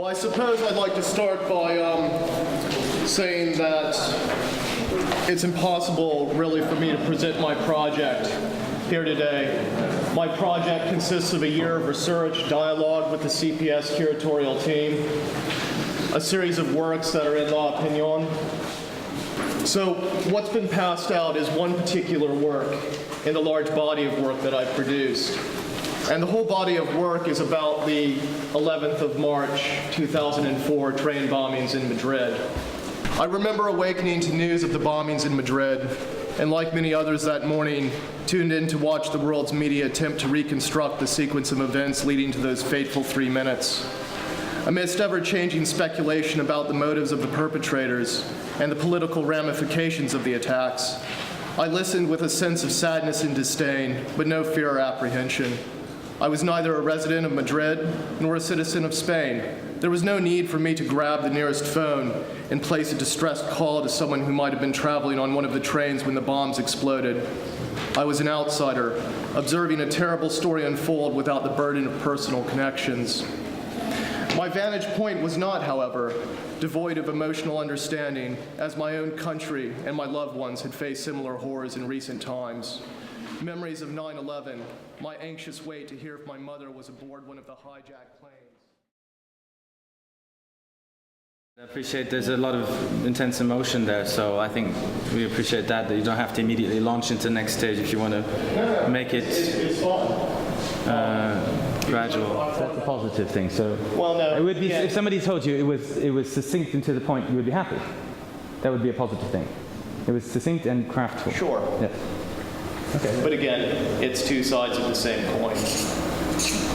Well, I suppose I'd like to start by saying that it's impossible, really, for me to present my project here today. My project consists of a year of research, dialogue with the CPS curatorial team, a series of works that are in La Opinion. So what's been passed out is one particular work in the large body of work that I've produced. And the whole body of work is about the 11th of March, 2004 train bombings in Madrid. I remember awakening to news of the bombings in Madrid, and like many others that morning, tuned in to watch the world's media attempt to reconstruct the sequence of events leading to those fateful 3 minutes. Amidst ever-changing speculation about the motives of the perpetrators and the political ramifications of the attacks, I listened with a sense of sadness and disdain, but no fear or apprehension. I was neither a resident of Madrid nor a citizen of Spain. There was no need for me to grab the nearest phone and place a distressed call to someone who might have been traveling on one of the trains when the bombs exploded. I was an outsider, observing a terrible story unfold without the burden of personal connections. My vantage point was not, however, devoid of emotional understanding, as my own country and my loved ones had faced similar horrors in recent times. Memories of 9/11, my anxious wait to hear if my mother was aboard one of the hijacked planes. I appreciate there's a lot of intense emotion there, so I think we appreciate that you don't have to immediately launch into the next stage if you want to make it gradual. That's a positive thing. So well, no, it would be if somebody told you it was succinct and to the point, you would be happy. That would be a positive thing. It was succinct and craftful. Sure. Yeah. Okay. But again, it's two sides of the same coin.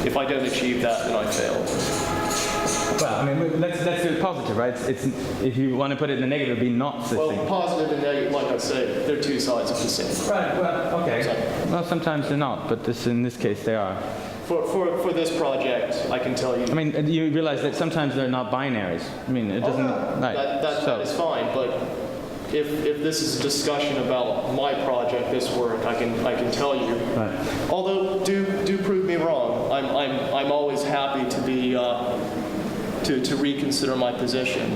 If I don't achieve that, then I failed. Well, I mean, let's do it positive, right? It's if you want to put it in the negative, it would be not succinct. Well, positive and negative, like I said, they're two sides of the same coin. Right. Well, okay. So, well, sometimes they're not, but in this case, they are. For this project, I can tell you. I mean, you realize that sometimes they're not binaries. I mean, it doesn't. Right. That is fine, but if this is a discussion about my project, this work, I can tell you. Right. Although do prove me wrong. I'm always happy to be to reconsider my position.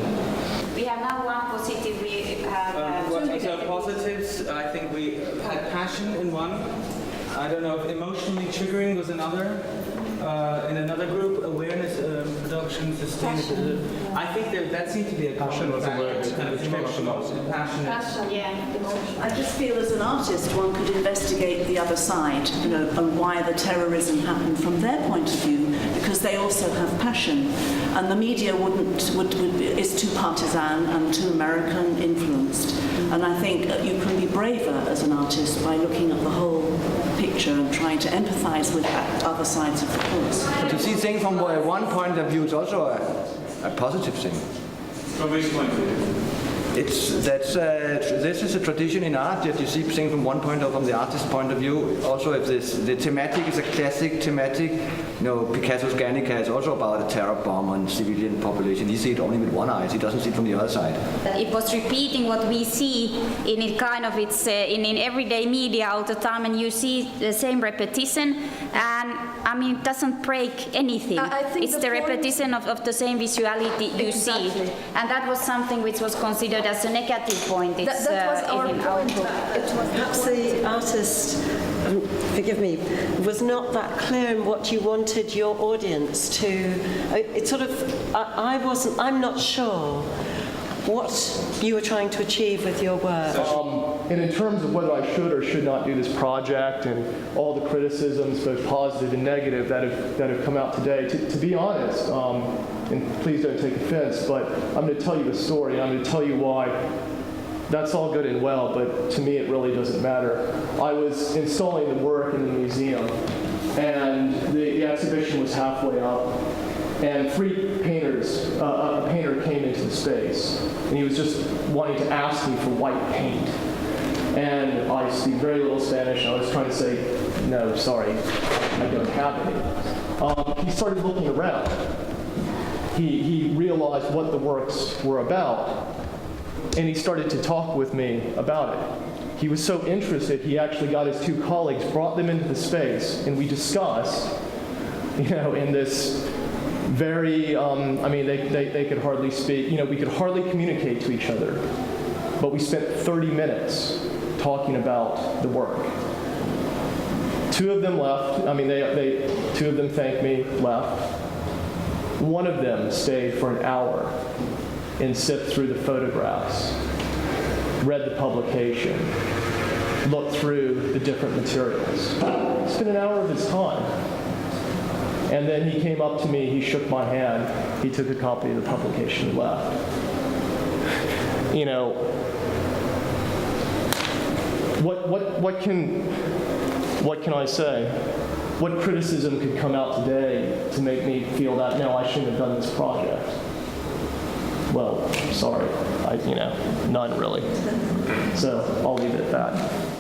We have now one positive. We have so positives. I think we had passion in one. I don't know if emotionally triggering was another. In another group, awareness, production, sustainability. I think that seemed to be a passion was a word. Kind of emotional, passionate. Passion, yeah, emotional. I just feel as an artist, one could investigate the other side, and why the terrorism happened from their point of view, because they also have passion, and the media is too partisan and too American influenced. And I think you can be braver as an artist by looking at the whole picture and trying to empathize with other sides of the course. To see things from one point of view is also a positive thing. From which point of view? This is a tradition in art that you see things from one point of, from the artist's point of view. Also, if the thematic is a classic thematic, Picasso's Guernica is also about a terror bomb on civilian population. He sees it only with one eye. He doesn't see it from the other side. It was repeating what we see in it kind of in everyday media all the time, and you see the same repetition, and I mean it doesn't break anything. It's the repetition of the same visuality you see, and that was something which was considered as a negative point. It's, that was our point. Perhaps the artist, forgive me, was not that clear in what you wanted your audience to. It sort of, I'm not sure what you were trying to achieve with your work. And in terms of whether I should or should not do this project and all the criticisms, both positive and negative, that have come out today, to be honest, and please don't take offense, but I'm going to tell you the story. I'm going to tell you why. That's all good and well, but to me it really doesn't matter. I was installing the work in the museum, and the exhibition was halfway up, and three painters, a painter came into the space, and he was just wanting to ask me for white paint. And I speak very little Spanish, and I was trying to say, no, sorry, I don't have any. He started looking around. He realized what the works were about, and he started to talk with me about it. He was so interested, he actually got his two colleagues, brought them into the space, and we discussed, in this very, I mean, they could hardly speak. You know, we could hardly communicate to each other. But we spent 30 minutes talking about the work. Two of them left. I mean, two of them thanked me, left. One of them stayed for an hour and sift through the photographs, read the publication, looked through the different materials. Spent an hour of his time. And then he came up to me, he shook my hand, he took a copy of the publication and left. You know, what can I say? What criticism could come out today to make me feel that, no, I shouldn't have done this project? Well, sorry, none really. So I'll leave it at that.